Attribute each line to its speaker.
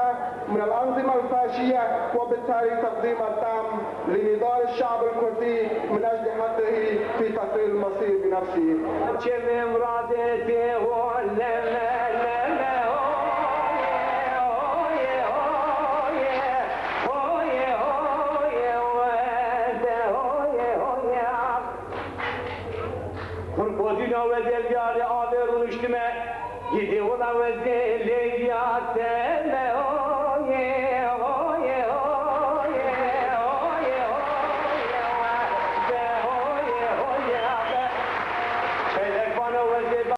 Speaker 1: مجموعة من الأنظمة الفاشية وبالتالي تقديم الدعم لنضال الشعب الكردي من أجل حقه في تقرير المصير بنفسه.
Speaker 2: Gidi ola ve zeli ya